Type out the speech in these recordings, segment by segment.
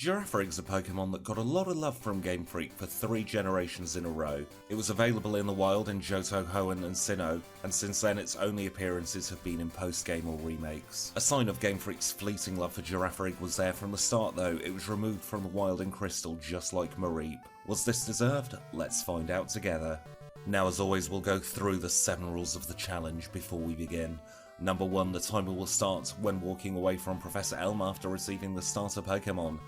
Girafarig's a Pokemon that got a lot of love from Game Freak for 3 generations in a row. It was available in the wild in Johto, Hoenn and Sinnoh, and since then its only appearances have been in post-game or remakes. A sign of Game Freak's fleeting love for Girafarig was there from the start though. It was removed from the wild in Crystal just like Mareep. Was this deserved? Let's find out together. Now as always we'll go through the 7 rules of the challenge before we begin. Number 1, the timer will start when walking away from Professor Elm after receiving the starter Pokemon.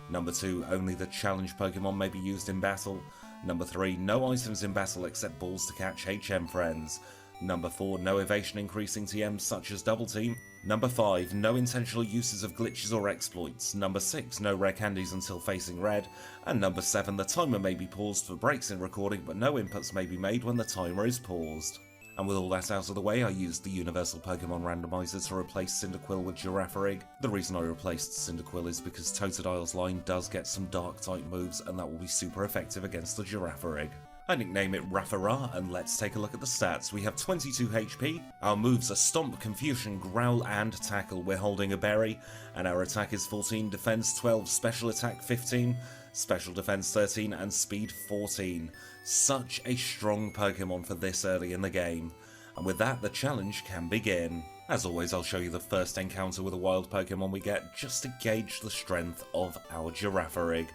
Number 2, only the challenge Pokemon may be used in battle. Number 3, no items in battle except balls to catch HM friends. Number 4, no evasion increasing TMs such as Double Team. Number 5, no intentional uses of glitches or exploits. Number 6, no rare candies until facing red. And number 7, the timer may be paused for breaks in recording but no inputs may be made when the timer is paused. And with all that out of the way, I used the Universal Pokemon Randomizer to replace Cyndaquil with Girafarig. The reason I replaced Cyndaquil is because Totodile's line does get some Dark-type moves, and that will be super effective against the Girafarig. I nickname it Rafara, and let's take a look at the stats. We have 22 HP, our moves are Stomp, Confusion, Growl and Tackle. We're holding a berry, and our attack is 14, defense 12, special attack 15, special defense 13 and speed 14. Such a strong Pokemon for this early in the game. And with that, the challenge can begin. As always, I'll show you the first encounter with a wild Pokemon we get, just to gauge the strength of our Girafarig.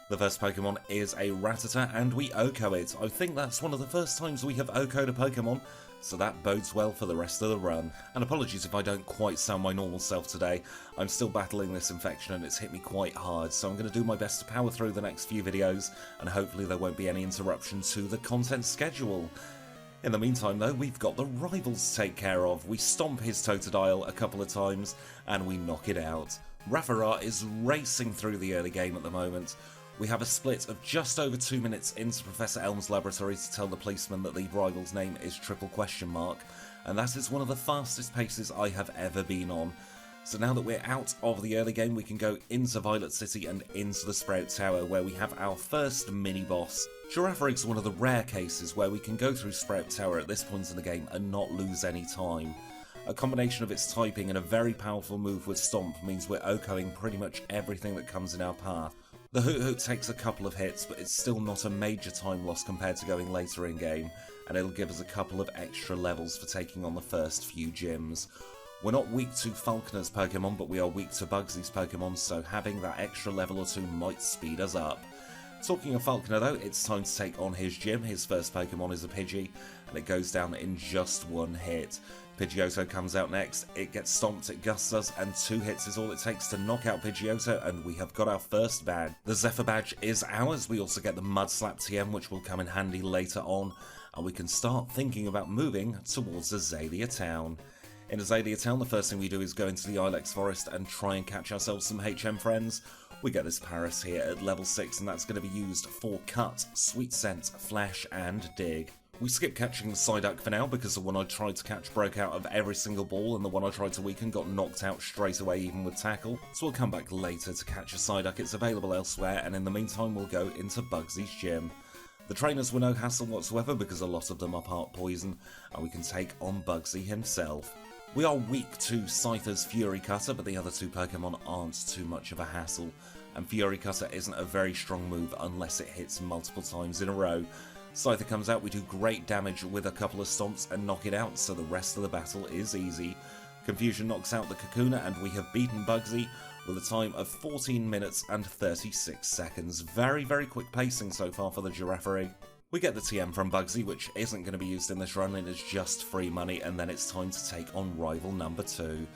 The first Pokemon is a Rattata, and we OHKO it. I think that's one of the first times we have OHKO'd a Pokemon, so that bodes well for the rest of the run. And apologies if I don't quite sound my normal self today. I'm still battling this infection and it's hit me quite hard, so I'm going to do my best to power through the next few videos, and hopefully there won't be any interruption to the content schedule. In the meantime though, we've got the rivals to take care of. We stomp his Totodile a couple of times, and we knock it out. Rafara is racing through the early game at the moment. We have a split of just over 2 minutes into Professor Elm's laboratory to tell the policeman that the rival's name is triple question mark, and that is one of the fastest paces I have ever been on. So now that we're out of the early game, we can go into Violet City and into the Sprout Tower, where we have our first mini-boss. Girafarig's one of the rare cases where we can go through Sprout Tower at this point in the game and not lose any time. A combination of its typing and a very powerful move with Stomp means we're OHKOing pretty much everything that comes in our path. The Hoot Hoot takes a couple of hits, but it's still not a major time loss compared to going later in game, and it'll give us a couple of extra levels for taking on the first few gyms. We're not weak to Falconer's Pokemon, but we are weak to Bugsy's Pokemon, so having that extra level or 2 might speed us up. Talking of Falconer though, it's time to take on his gym. His first Pokemon is a Pidgey, and it goes down in just 1 hit. Pidgeotto comes out next, it gets stomped, it gusts us, and 2 hits is all it takes to knock out Pidgeotto, and we have got our first badge. The Zephyr badge is ours. We also get the Mud Slap TM, which will come in handy later on, and we can start thinking about moving towards Azalea Town. In Azalea Town, the first thing we do is go into the Ilex Forest and try and catch ourselves some HM friends. We get this Paras here at level 6, and that's going to be used for Cut, Sweet Scent, Flash, and Dig. We skip catching the Psyduck for now because the one I tried to catch broke out of every single ball, and the one I tried to weaken got knocked out straight away even with Tackle, so we'll come back later to catch a Psyduck. It's available elsewhere, and in the meantime we'll go into Bugsy's gym. The trainers were no hassle whatsoever because a lot of them are part poison, and we can take on Bugsy himself. We are weak to Scyther's Fury Cutter, but the other 2 Pokemon aren't too much of a hassle, and Fury Cutter isn't a very strong move unless it hits multiple times in a row. Scyther comes out, we do great damage with a couple of stomps and knock it out, so the rest of the battle is easy. Confusion knocks out the Kakuna, and we have beaten Bugsy with a time of 14 minutes and 36 seconds. Very, very quick pacing so far for the Girafarig. We get the TM from Bugsy, which isn't going to be used in this run, it is just free money, and then it's time to take on rival number 2.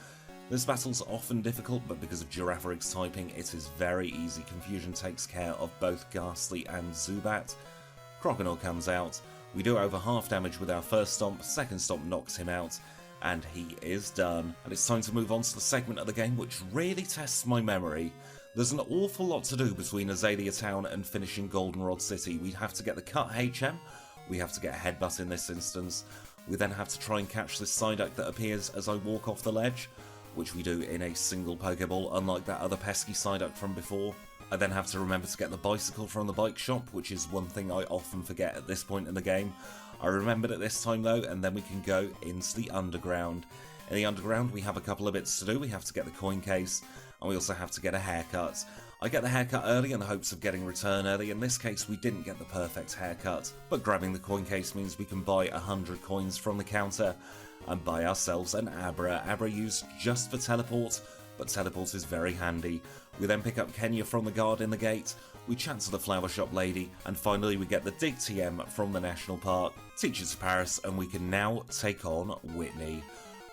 This battle's often difficult, but because of Girafarig's typing, it is very easy. Confusion takes care of both Ghastly and Zubat. Crocodile comes out, we do over half damage with our first stomp, second stomp knocks him out, and he is done. And it's time to move on to the segment of the game which really tests my memory. There's an awful lot to do between Azalea Town and finishing Goldenrod City. We have to get the Cut HM, we have to get a Headbutt in this instance, we then have to try and catch this Psyduck that appears as I walk off the ledge, which we do in a single Pokeball, unlike that other pesky Psyduck from before. I then have to remember to get the bicycle from the bike shop, which is one thing I often forget at this point in the game. I remembered it this time though, and then we can go into the underground. In the underground we have a couple of bits to do. We have to get the coin case, and we also have to get a haircut. I get the haircut early in the hopes of getting return early. In this case, we didn't get the perfect haircut, but grabbing the coin case means we can buy 100 coins from the counter and buy ourselves an Abra. Abra used just for teleport, but teleport is very handy. We then pick up Kenya from the guard in the gate, we chat to the flower shop lady, and finally we get the Dig TM from the national park. Teach it to Paris, and we can now take on Whitney.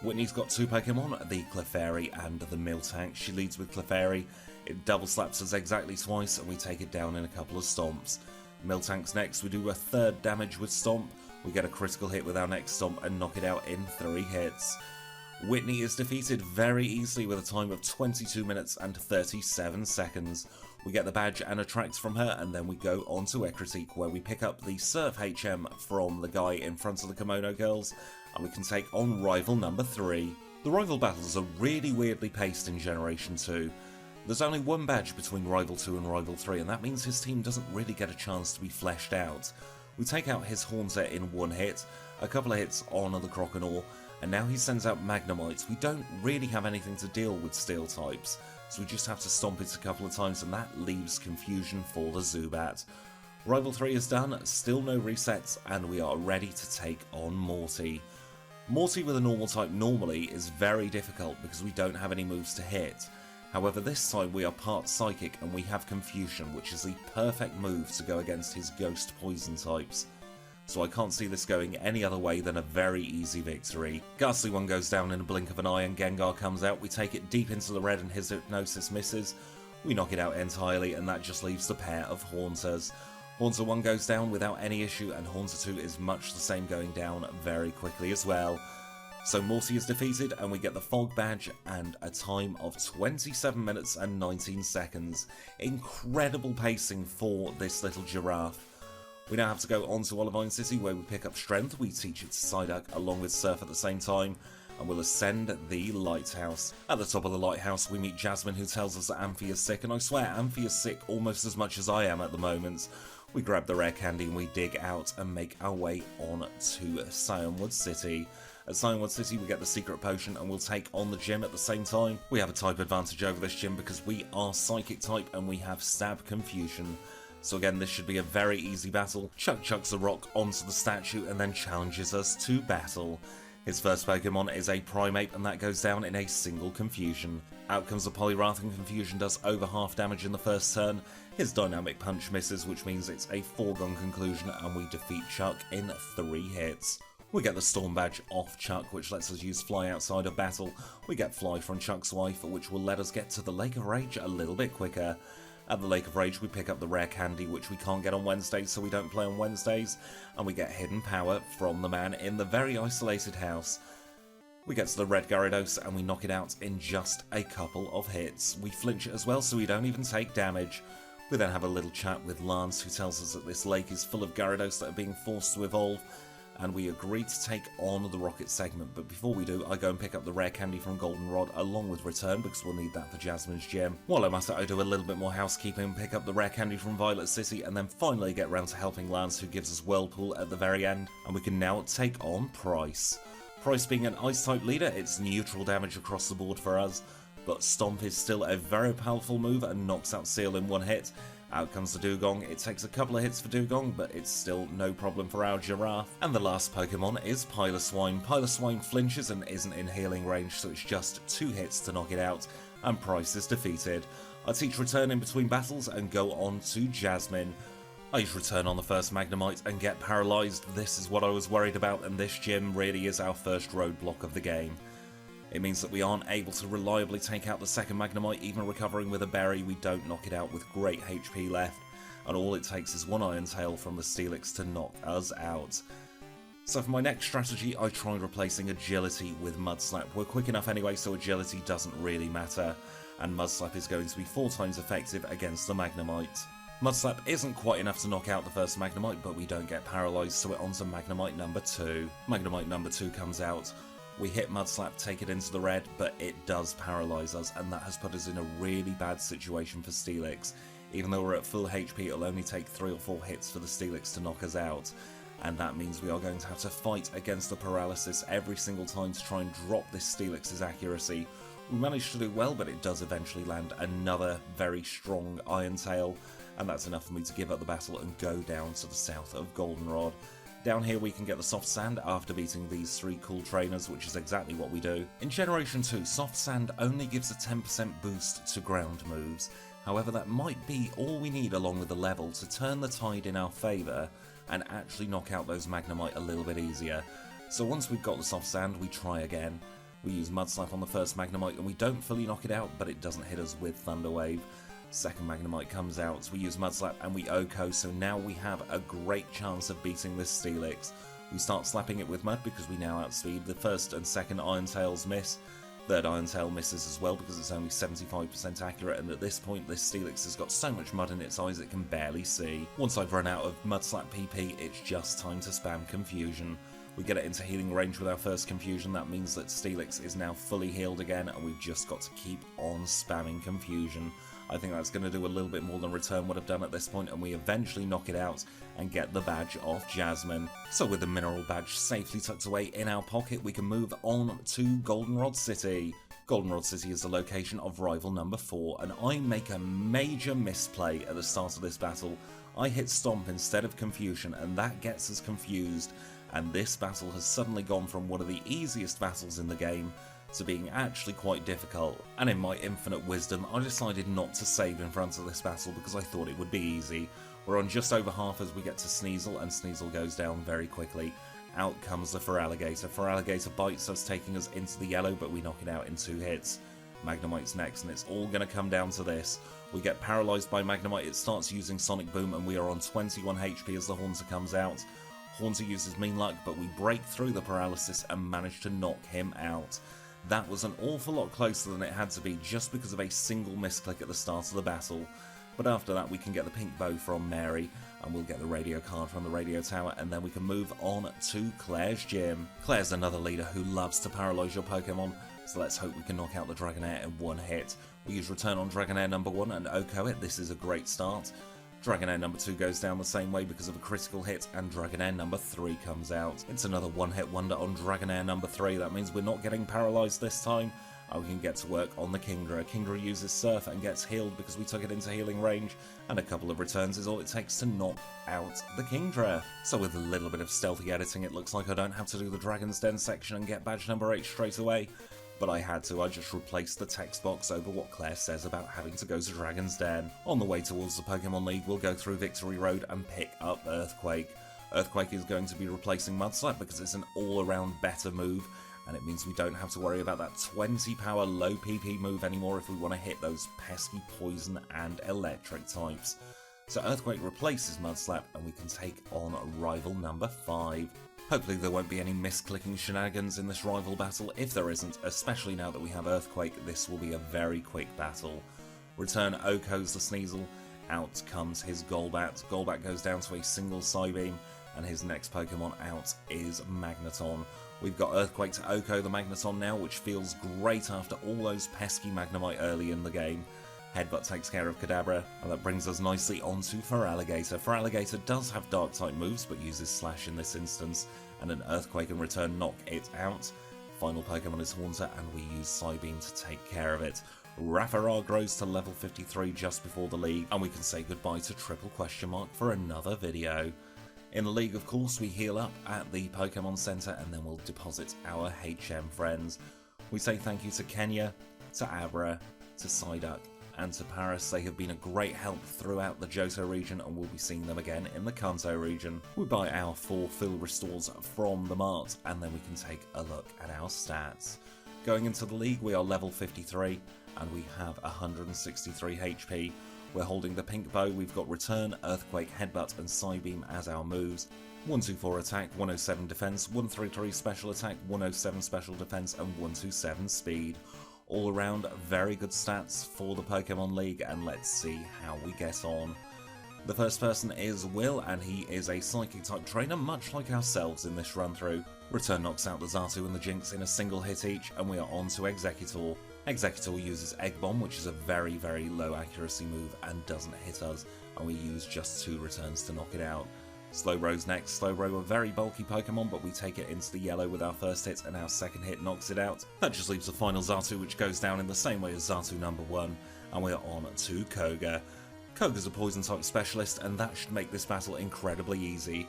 Whitney's got 2 Pokemon, the Clefairy and the Miltank. She leads with Clefairy. It double slaps us exactly twice, and we take it down in a couple of stomps. Miltank's next, we do a 3rd damage with Stomp. We get a critical hit with our next Stomp and knock it out in 3 hits. Whitney is defeated very easily with a time of 22 minutes and 37 seconds. We get the badge and a tracks from her, and then we go on to Ecruteak, where we pick up the Surf HM from the guy in front of the Kimono Girls, and we can take on rival number 3. The rival battles are really weirdly paced in Generation 2. There's only 1 badge between Rival 2 and Rival 3, and that means his team doesn't really get a chance to be fleshed out. We take out his Haunter in 1 hit, a couple of hits on the Croconaw, and now he sends out Magnemites. We don't really have anything to deal with Steel types, so we just have to stomp it a couple of times, and that leaves confusion for the Zubat. Rival 3 is done, still no resets, and we are ready to take on Morty. Morty with a normal type normally is very difficult because we don't have any moves to hit. However, this time we are part Psychic and we have Confusion, which is the perfect move to go against his Ghost Poison types. So I can't see this going any other way than a very easy victory. Ghastly One goes down in a blink of an eye and Gengar comes out. We take it deep into the red and his Hypnosis misses. We knock it out entirely, and that just leaves the pair of Haunters. Haunter 1 goes down without any issue, and Haunter 2 is much the same, going down very quickly as well. So Morty is defeated, and we get the Fog Badge and a time of 27 minutes and 19 seconds. Incredible pacing for this little giraffe. We now have to go on to Olivine City, where we pick up Strength. We teach it to Psyduck along with Surf at the same time, and we'll ascend the lighthouse. At the top of the lighthouse we meet Jasmine, who tells us that Amphi is sick, and I swear Amphi is sick almost as much as I am at the moment. We grab the rare candy and we dig out and make our way on to Cyanwood City. At Cyanwood City we get the secret potion and we'll take on the gym at the same time. We have a type advantage over this gym because we are Psychic type and we have Stab Confusion. So again, this should be a very easy battle. Chuck chucks a rock onto the statue and then challenges us to battle. His first Pokemon is a Primeape, and that goes down in a single Confusion. Out comes a Poliwrath, and Confusion does over half damage in the first turn. His Dynamic Punch misses, which means it's a foregone conclusion, and we defeat Chuck in 3 hits. We get the Storm Badge off Chuck, which lets us use Fly outside of battle. We get Fly from Chuck's wife, which will let us get to the Lake of Rage a little bit quicker. At the Lake of Rage we pick up the rare candy, which we can't get on Wednesdays, so we don't play on Wednesdays, and we get Hidden Power from the man in the very isolated house. We get to the red Gyarados and we knock it out in just a couple of hits. We flinch it as well, so we don't even take damage. We then have a little chat with Lance, who tells us that this lake is full of Gyarados that are being forced to evolve, and we agree to take on the Rocket segment. But before we do, I go and pick up the rare candy from Goldenrod along with Return, because we'll need that for Jasmine's gym. While I'm at it, I do a little bit more housekeeping and pick up the rare candy from Violet City, and then finally get round to helping Lance, who gives us Whirlpool at the very end, and we can now take on Price. Price being an Ice-type leader, it's neutral damage across the board for us, but Stomp is still a very powerful move and knocks out Seal in 1 hit. Out comes the Dugong. It takes a couple of hits for Dugong, but it's still no problem for our Giraffe. And the last Pokemon is Piloswine. Piloswine flinches and isn't in healing range, so it's just 2 hits to knock it out, and Price is defeated. I teach Return in between battles and go on to Jasmine. I use Return on the first Magnemite and get paralysed. This is what I was worried about, and this gym really is our first roadblock of the game. It means that we aren't able to reliably take out the second Magnemite. Even recovering with a berry, we don't knock it out with great HP left, and all it takes is 1 Iron Tail from the Steelix to knock us out. So for my next strategy, I tried replacing Agility with Mudslap. We're quick enough anyway, so Agility doesn't really matter, and Mudslap is going to be 4 times effective against the Magnemite. Mudslap isn't quite enough to knock out the first Magnemite, but we don't get paralysed, so we're on to Magnemite number 2. Magnemite number 2 comes out. We hit Mudslap, take it into the red, but it does paralyse us, and that has put us in a really bad situation for Steelix. Even though we're at full HP, it'll only take 3 or 4 hits for the Steelix to knock us out, and that means we are going to have to fight against the paralysis every single time to try and drop this Steelix's accuracy, We managed to do well, but it does eventually land another very strong Iron Tail, and that's enough for me to give up the battle and go down to the south of Goldenrod. Down here we can get the soft sand after beating these 3 cool trainers, which is exactly what we do. In Generation 2, soft sand only gives a 10% boost to ground moves. However, that might be all we need along with the level to turn the tide in our favour and actually knock out those Magnemite a little bit easier. So once we've got the soft sand, we try again. We use Mud Slap on the first Magnemite and we don't fully knock it out, but it doesn't hit us with Thunder Wave. Second Magnemite comes out, we use Mud Slap and we OHKO, so now we have a great chance of beating this Steelix. We start slapping it with Mud because we now outspeed. The first and second Iron Tails miss. Third Iron Tail misses as well because it's only 75% accurate, and at this point this Steelix has got so much mud in its eyes it can barely see. Once I've run out of Mud Slap PP, it's just time to spam Confusion. We get it into healing range with our first Confusion. That means that Steelix is now fully healed again, and we've just got to keep on spamming Confusion. I think that's going to do a little bit more than Return would have done at this point, and we eventually knock it out and get the badge off Jasmine. So with the mineral badge safely tucked away in our pocket, we can move on to Goldenrod City. Goldenrod City is the location of rival number 4, and I make a major misplay at the start of this battle. I hit Stomp instead of Confusion, and that gets us confused, and this battle has suddenly gone from one of the easiest battles in the game to being actually quite difficult. And in my infinite wisdom, I decided not to save in front of this battle because I thought it would be easy. We're on just over half as we get to Sneasel, and Sneasel goes down very quickly. Out comes the Feraligatr. Feraligatr bites us, taking us into the yellow, but we knock it out in 2 hits. Magnemite's next, and it's all going to come down to this. We get paralysed by Magnemite, it starts using Sonic Boom, and we are on 21 HP as the Haunter comes out. Haunter uses Mean Luck, but we break through the paralysis and manage to knock him out. That was an awful lot closer than it had to be just because of a single misclick at the start of the battle. But after that we can get the pink bow from Mary, and we'll get the radio card from the radio tower, and then we can move on to Claire's gym. Claire's another leader who loves to paralyse your Pokemon, so let's hope we can knock out the Dragonair in 1 hit. We use Return on Dragonair number 1 and OHKO it. This is a great start. Dragonair number 2 goes down the same way because of a critical hit, and Dragonair number 3 comes out. It's another 1-hit wonder on Dragonair number 3. That means we're not getting paralysed this time, and we can get to work on the Kingdra. Kingdra uses Surf and gets healed because we took it into healing range, and a couple of returns is all it takes to knock out the Kingdra. So with a little bit of stealthy editing, it looks like I don't have to do the Dragon's Den section and get badge number 8 straight away. But I had to. I just replaced the text box over what Claire says about having to go to Dragon's Den. On the way towards the Pokemon League, we'll go through Victory Road and pick up Earthquake. Earthquake is going to be replacing Mud Slap because it's an all-around better move, and it means we don't have to worry about that 20 power low PP move anymore if we want to hit those pesky poison and electric types. So Earthquake replaces Mud Slap, and we can take on rival number 5. Hopefully there won't be any misclicking shenanigans in this rival battle. If there isn't, especially now that we have Earthquake, this will be a very quick battle. Return OHKOs the Sneasel, out comes his Golbat. Golbat goes down to a single Psybeam, and his next Pokemon out is Magneton. We've got Earthquake to OHKO the Magneton now, which feels great after all those pesky Magnemite early in the game. Headbutt takes care of Kadabra, and that brings us nicely onto Feraligatr. Feraligatr does have Dark-type moves, but uses Slash in this instance, and an Earthquake and Return knock it out. Final Pokemon is Haunter, and we use Psybeam to take care of it. Girafarig grows to level 53 just before the League, and we can say goodbye to Triple Question Mark for another video. In the League, of course, we heal up at the Pokemon Center, and then we'll deposit our HM friends. We say thank you to Kenya, to Abra, to Psyduck, and to Paris. They have been a great help throughout the Johto region, and we'll be seeing them again in the Kanto region. We buy our 4 Fill Restores from the mart, and then we can take a look at our stats. Going into the League, we are level 53, and we have 163 HP. We're holding the pink bow. We've got Return, Earthquake, Headbutt, and Psybeam as our moves. 124 attack, 107 defense, 133 special attack, 107 special defense, and 127 speed. All around, very good stats for the Pokemon League, and let's see how we get on. The first person is Will, and he is a Psychic-type trainer, much like ourselves in this run-through. Return knocks out the Xatu and the Jinx in a single hit each, and we are on to Executor. Executor uses Egg Bomb, which is a very, very low accuracy move and doesn't hit us, and we use just 2 returns to knock it out. Slowbro's next. Slowbro, a very bulky Pokemon, but we take it into the yellow with our first hit, and our second hit knocks it out. That just leaves the final Xatu, which goes down in the same way as Xatu number 1, and we are on to Koga. Koga's a poison-type specialist, and that should make this battle incredibly easy.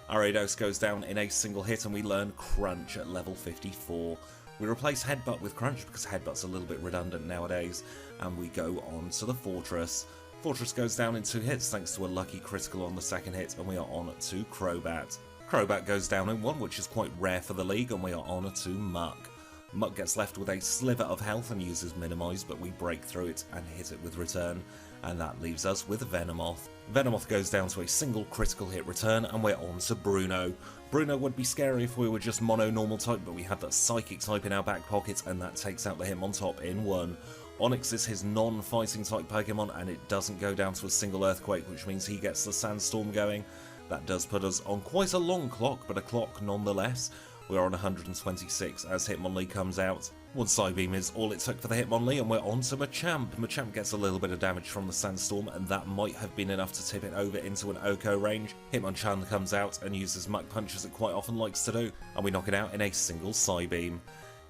Our Eidos goes down in a single hit, and we learn Crunch at level 54. We replace Headbutt with Crunch because Headbutt's a little bit redundant nowadays, and we go on to the Fortress. Fortress goes down in 2 hits thanks to a lucky critical on the second hit, and we are on to Crobat. Crobat goes down in 1, which is quite rare for the league, and we are on to Muck. Muck gets left with a sliver of health and uses Minimize, but we break through it and hit it with Return, and that leaves us with Venomoth. Venomoth goes down to a single critical hit return, and we're on to Bruno. Bruno would be scary if we were just mono normal type, but we have that Psychic type in our back pocket, and that takes out the Hitmontop in 1. Onix is his non-fighting type Pokemon, and it doesn't go down to a single Earthquake, which means he gets the Sandstorm going. That does put us on quite a long clock, but a clock nonetheless. We're on 126 as Hitmonlee comes out. One Psybeam is all it took for the Hitmonlee, and we're on to Machamp. Machamp gets a little bit of damage from the Sandstorm, and that might have been enough to tip it over into an Oko range. Hitmonchan comes out and uses Muck Punch as it quite often likes to do, and we knock it out in a single Psybeam.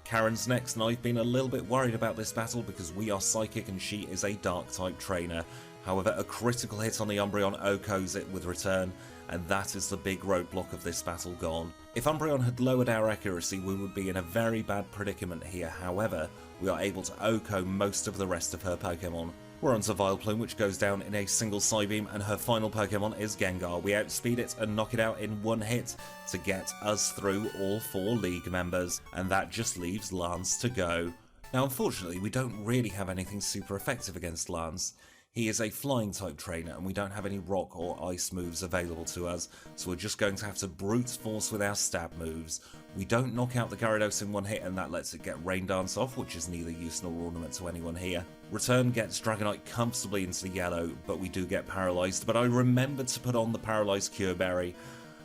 Karen's next, and I've been a little bit worried about this battle because we are Psychic and she is a Dark-type trainer. However, a critical hit on the Umbreon Okos it with Return, and that is the big roadblock of this battle gone. If Umbreon had lowered our accuracy, we would be in a very bad predicament here. However, we are able to Oko most of the rest of her Pokemon. We're on to Vileplume, which goes down in a single Psybeam, and her final Pokemon is Gengar. We outspeed it and knock it out in 1 hit to get us through all 4 League members, and that just leaves Lance to go. Now, unfortunately, we don't really have anything super effective against Lance. He is a flying type trainer, and we don't have any rock or ice moves available to us, so we're just going to have to brute force with our stab moves. We don't knock out the Gyarados in 1 hit, and that lets it get Rain Dance off, which is neither use nor ornament to anyone here. Return gets Dragonite comfortably into the yellow, but we do get paralysed, but I remembered to put on the Paralysed Cure Berry.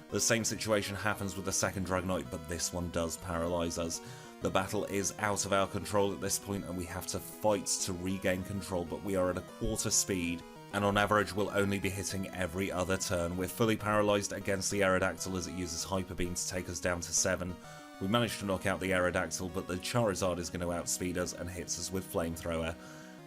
The same situation happens with the second Dragonite, but this one does paralyse us. The battle is out of our control at this point, and we have to fight to regain control, but we are at a quarter speed, and on average we'll only be hitting every other turn. We're fully paralysed against the Aerodactyl as it uses Hyper Beam to take us down to 7. We managed to knock out the Aerodactyl, but the Charizard is going to outspeed us and hits us with Flamethrower.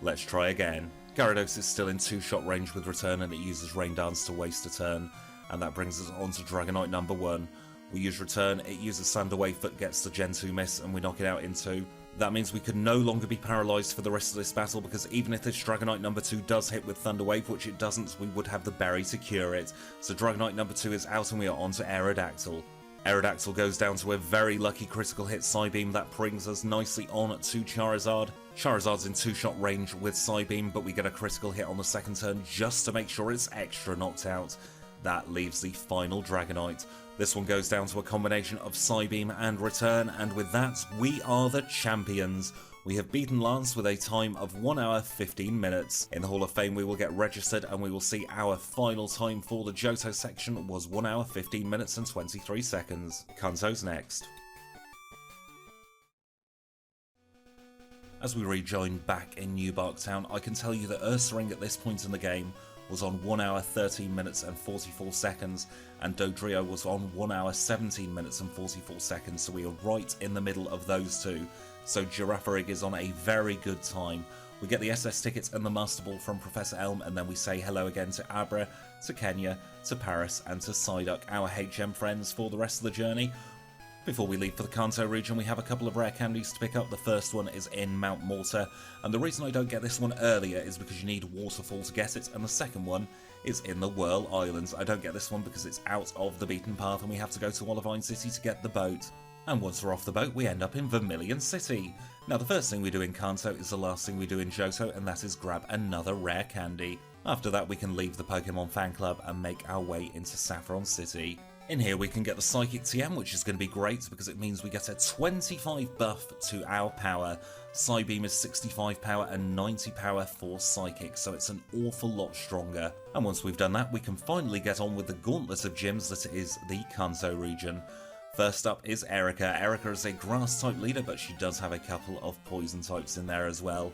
Let's try again. Gyarados is still in 2-shot range with Return, and it uses Rain Dance to waste a turn, and that brings us on to Dragonite number 1. We use Return, it uses Thunder Wave but gets the Gen 2 miss, and we knock it out in 2. That means we can no longer be paralysed for the rest of this battle, because even if this Dragonite number 2 does hit with Thunder Wave, which it doesn't, we would have the berry to cure it. So Dragonite number 2 is out and we are on to Aerodactyl. Aerodactyl goes down to a very lucky critical hit Psybeam that brings us nicely on to Charizard. Charizard's in 2-shot range with Psybeam, but we get a critical hit on the second turn just to make sure it's extra knocked out. That leaves the final Dragonite. This one goes down to a combination of Psybeam and Return, and with that, we are the champions. We have beaten Lance with a time of 1 hour 15 minutes. In the Hall of Fame we will get registered, and we will see our final time for the Johto section was 1 hour 15 minutes and 23 seconds. Kanto's next. As we rejoin back in New Barktown, I can tell you that Ursaring at this point in the game was on 1 hour 13 minutes and 44 seconds, and Dodrio was on 1 hour 17 minutes and 44 seconds, so we are right in the middle of those two. So Girafarig is on a very good time. We get the SS tickets and the Master Ball from Professor Elm, and then we say hello again to Abra, to Kenya, to Paris, and to Psyduck, our HM friends, for the rest of the journey. Before we leave for the Kanto region, we have a couple of rare candies to pick up. The first one is in Mount Mortar, and the reason I don't get this one earlier is because you need Waterfall to get it, and the second one is in the Whirl Islands. I don't get this one because it's out of the beaten path and we have to go to Olivine City to get the boat. And once we're off the boat, we end up in Vermilion City. Now the first thing we do in Kanto is the last thing we do in Johto, and that is grab another rare candy. After that we can leave the Pokemon fan club and make our way into Saffron City. In here we can get the Psychic TM, which is going to be great because it means we get a 25 buff to our power. Psybeam is 65 power and 90 power for Psychic, so it's an awful lot stronger. And once we've done that, we can finally get on with the gauntlet of gyms that is the Kanto region. First up is Erica. Erica is a grass type leader, but she does have a couple of poison types in there as well.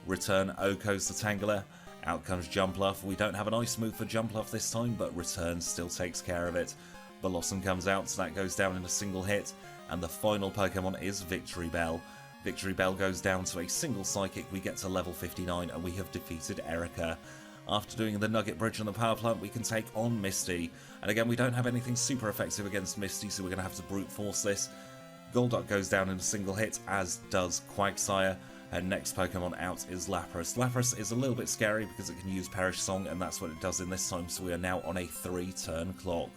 Return Oko's the Tangela, Out comes Jumpluff. We don't have an ice move for Jumpluff this time, but Return still takes care of it. Blossom comes out, so that goes down in a single hit, and the final Pokemon is Victory Bell. Victory Bell goes down to a single Psychic, we get to level 59, and we have defeated Erica. After doing the Nugget Bridge on the power plant, we can take on Misty. And again, we don't have anything super effective against Misty, so we're going to have to brute force this. Golduck goes down in a single hit, as does Quagsire. And next Pokemon out is Lapras. Lapras is a little bit scary because it can use Perish Song, and that's what it does in this time, so we are now on a 3-turn clock.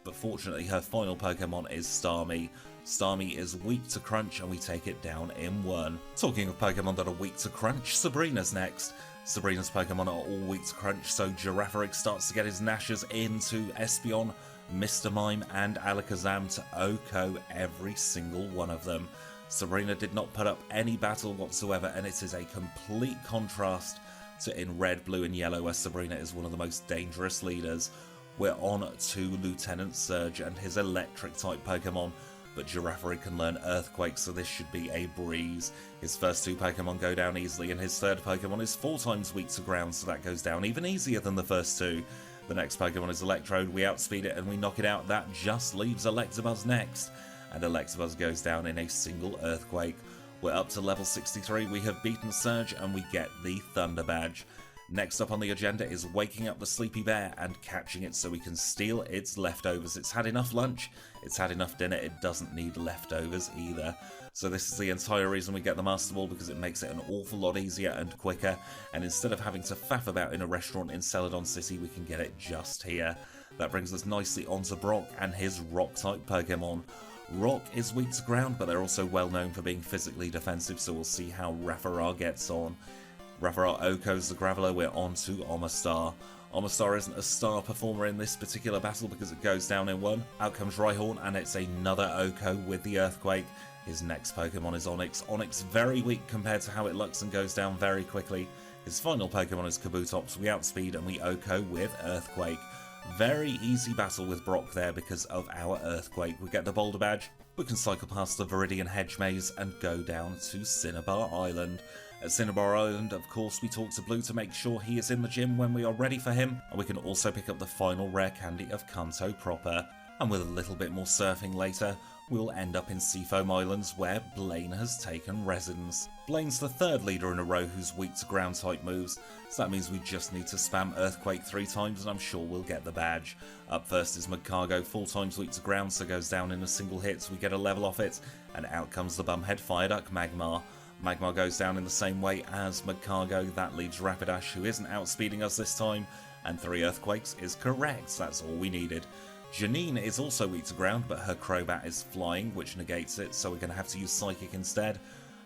But fortunately, her final Pokemon is Starmie. Starmie is weak to Crunch, and we take it down in 1. Talking of Pokemon that are weak to Crunch, Sabrina's next. Sabrina's Pokemon are all weak to Crunch, so Girafarig starts to get his Nashers into Espeon, Mr. Mime, and Alakazam to OHKO every single one of them. Sabrina did not put up any battle whatsoever, and it is a complete contrast to in Red, Blue, and Yellow, where Sabrina is one of the most dangerous leaders. We're on to Lieutenant Surge and his electric-type Pokemon, but Girafarig can learn Earthquake, so this should be a breeze. His first 2 Pokemon go down easily, and his third Pokemon is 4 times weak to ground, so that goes down even easier than the first 2. The next Pokemon is Electrode, we outspeed it and we knock it out. That just leaves Electabuzz next, and Electabuzz goes down in a single Earthquake. We're up to level 63, we have beaten Surge, and we get the Thunder Badge. Next up on the agenda is waking up the sleepy bear and catching it so we can steal its leftovers. It's had enough lunch, it's had enough dinner, it doesn't need leftovers either. So this is the entire reason we get the Master Ball, because it makes it an awful lot easier and quicker, and instead of having to faff about in a restaurant in Celadon City, we can get it just here. That brings us nicely onto Brock and his Rock-type Pokemon. Rock is weak to ground, but they're also well known for being physically defensive, so we'll see how Raffarar gets on. Raffarar OHKOs the Graveler, we're on to Omastar. Omastar isn't a star performer in this particular battle because it goes down in 1. Out comes Rhyhorn, and it's another OHKO with the Earthquake. His next Pokemon is Onix. Onix very weak compared to how it looks and goes down very quickly. His final Pokemon is Kabutops. We outspeed and we OHKO with Earthquake. Very easy battle with Brock there because of our Earthquake. We get the Boulder Badge. We can cycle past the Viridian Hedge Maze and go down to Cinnabar Island. At Cinnabar Island, of course, we talk to Blue to make sure he is in the gym when we are ready for him, and we can also pick up the final rare candy of Kanto proper. And with a little bit more surfing later, we'll end up in Seafoam Islands, where Blaine has taken residence. Blaine's the 3rd leader in a row who's weak to ground type moves, so that means we just need to spam Earthquake 3 times and I'm sure we'll get the badge. Up first is Magcargo, 4 times weak to ground, so goes down in a single hit, so we get a level off it, and out comes the bumhead Fireduck Magmar. Magmar goes down in the same way as Magcargo. That leaves Rapidash, who isn't outspeeding us this time, and 3 Earthquakes is correct, that's all we needed. Janine is also weak to ground, but her Crobat is flying, which negates it, so we're going to have to use Psychic instead.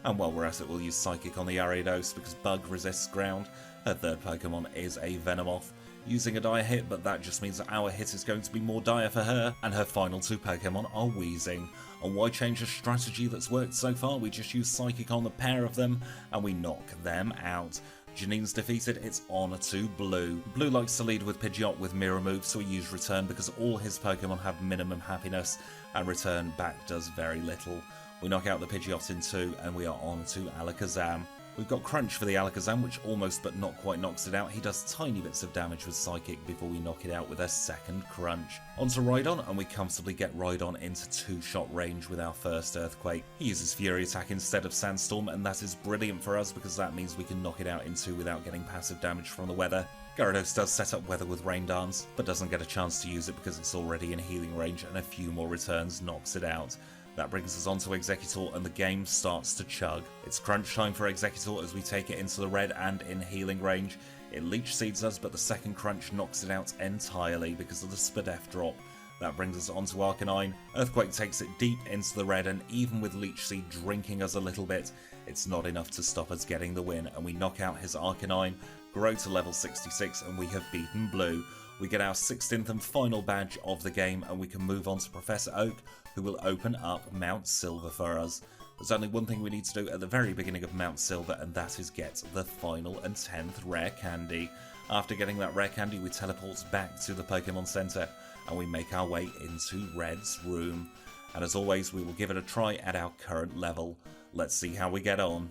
And while we're at it, we'll use Psychic on the Ariados because Bug resists ground. Her third Pokemon is a Venomoth, using a dire hit, but that just means that our hit is going to be more dire for her, and her final 2 Pokemon are Weezing. And why change a strategy that's worked so far? We just use Psychic on the pair of them, and we knock them out. Janine's defeated, it's on to Blue. Blue likes to lead with Pidgeot with Mirror Move, so we use Return because all his Pokemon have minimum happiness, and Return back does very little. We knock out the Pidgeot in 2, and we are on to Alakazam. We've got Crunch for the Alakazam, which almost but not quite knocks it out. He does tiny bits of damage with Psychic before we knock it out with a second Crunch. On to Rhydon, and we comfortably get Rhydon into 2-shot range with our first Earthquake. He uses Fury Attack instead of Sandstorm, and that is brilliant for us because that means we can knock it out in 2 without getting passive damage from the weather. Gyarados does set up Weather with Rain Dance, but doesn't get a chance to use it because it's already in healing range, and a few more returns knocks it out. That brings us on to Executor, and the game starts to chug. It's crunch time for Executor as we take it into the red and in healing range. It Leech Seeds us, but the second crunch knocks it out entirely because of the Spadef drop. That brings us on to Arcanine. Earthquake takes it deep into the red, and even with Leech Seed drinking us a little bit, it's not enough to stop us getting the win, and we knock out his Arcanine, grow to level 66, and we have beaten Blue. We get our 16th and final badge of the game, and we can move on to Professor Oak, who will open up Mount Silver for us. There's only one thing we need to do at the very beginning of Mount Silver, and that is get the final and 10th rare candy. After getting that rare candy, we teleport back to the Pokemon Center, and we make our way into Red's room. And as always, we will give it a try at our current level. Let's see how we get on.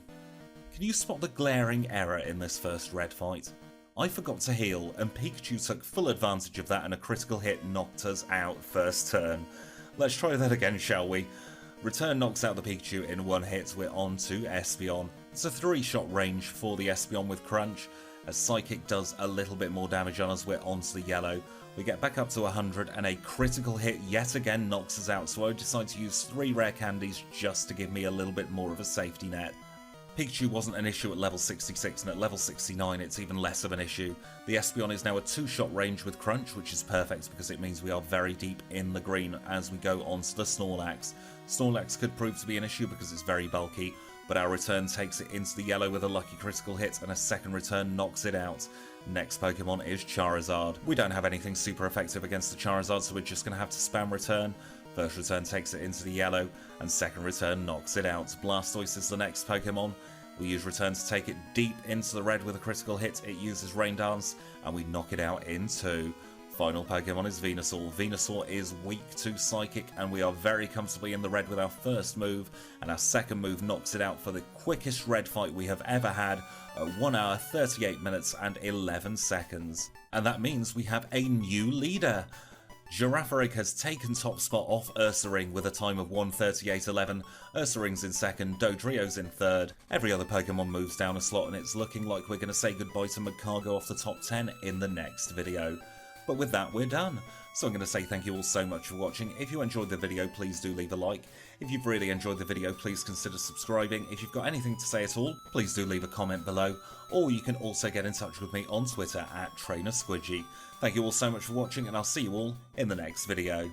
Can you spot the glaring error in this first Red fight? I forgot to heal, and Pikachu took full advantage of that and a critical hit knocked us out first turn. Let's try that again, shall we? Return knocks out the Pikachu in one hit, we're on to Espeon. It's a 3-shot range for the Espeon with Crunch. As Psychic does a little bit more damage on us, we're onto the yellow. We get back up to 100 and a critical hit yet again knocks us out, so I decide to use 3 rare candies just to give me a little bit more of a safety net. Pikachu wasn't an issue at level 66, and at level 69 it's even less of an issue. The Espeon is now a 2-shot range with Crunch, which is perfect because it means we are very deep in the green as we go on to the Snorlax. Snorlax could prove to be an issue because it's very bulky, but our return takes it into the yellow with a lucky critical hit, and a second return knocks it out. Next Pokemon is Charizard. We don't have anything super effective against the Charizard, so we're just going to have to spam return. First return takes it into the yellow, and second return knocks it out. Blastoise is the next Pokemon. We use return to take it deep into the red with a critical hit. It uses Rain Dance, and we knock it out in 2. Final Pokemon is Venusaur. Venusaur is weak to Psychic, and we are very comfortably in the red with our first move, and our second move knocks it out for the quickest red fight we have ever had at 1 hour, 38 minutes and 11 seconds. And that means we have a new leader. Girafarig has taken top spot off Ursaring with a time of 1:38.11. Ursaring's in second, Dodrio's in third. Every other Pokemon moves down a slot, and it's looking like we're going to say goodbye to Magcargo off the top 10 in the next video. But with that, we're done. So I'm going to say thank you all so much for watching. If you enjoyed the video, please do leave a like. If you've really enjoyed the video, please consider subscribing. If you've got anything to say at all, please do leave a comment below. Or you can also get in touch with me on Twitter @TrainerSquidgy. Thank you all so much for watching, and I'll see you all in the next video.